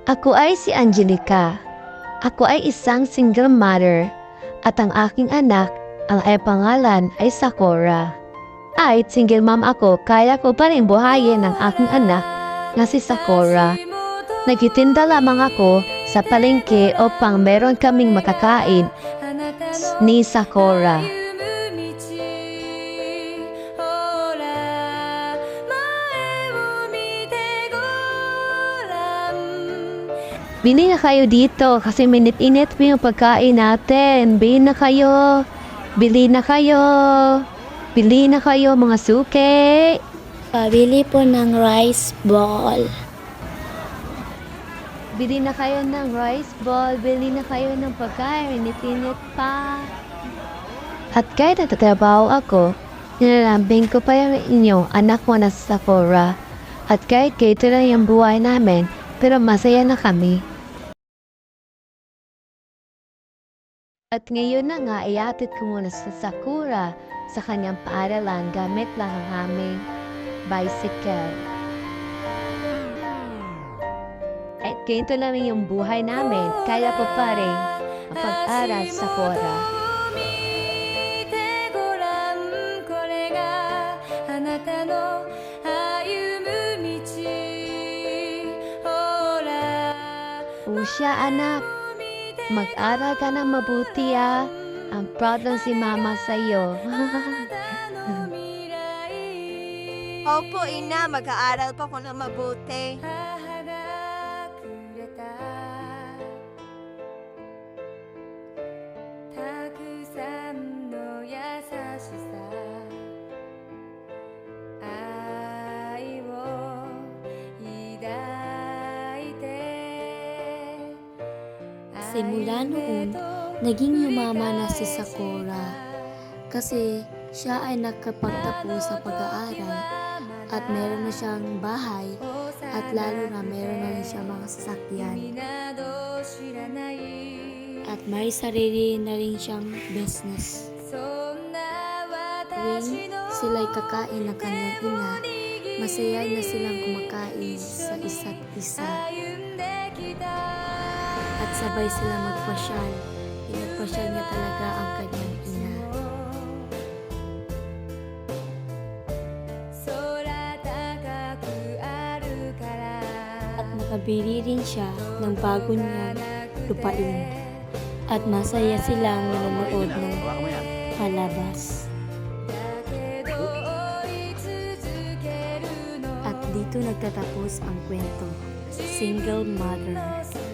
Ako ay si Angelica. Ako ay isang single mother at ang aking anak, ang ay pangalan ay Sakura. Kahit single mom ako, kaya ko pa rin buhayin ang aking anak na si Sakura. Nagtitinda lamang ako sa palengke upang meron kaming makakain ni Sakura. Bili na kayo dito kasi minit-init po yung pagkain natin. Bili na kayo. Bili na kayo. Bili na kayo mga suki. Pabili po ng rice ball. Bili na kayo ng rice ball. Bili na kayo ng pagkain. Minit-init pa. At kahit natatrabaho ako, nilalambing ko pa yung inyong anak mo na si Sakura. At kahit ganito lang yung buhay namin, pero masaya na kami. At ngayon na nga, iatid ko muna sa Sakura sa kanyang paaralan gamit lang ang aming bicycle. At ganito lang yung buhay namin, kaya po pa rin mapag-aral sa Sakura. Siya anak, mag-aral ka ng mabuti Ang proud lang si mama sa'yo. Opo, ina. Mag-aaral pa ko ng mabuti. Simula noon, naging yumaman na si Sakura kasi siya ay nakapagtapos sa pag-aaral at meron na siyang bahay at lalo na meron na rin siyang mga sasakyan. At may sarili na rin siyang business. Tuwing sila'y kakain ng kanyang ina, masaya na silang kumakain sa isa't isa. At sabay sila magpasyal. Pinagpasyal niya talaga ang kanyang ina. At nakabili rin siya ng bago niyang lupain. At masaya silang nanonood ng palabas. At dito nagtatapos ang kwento. Single Mother.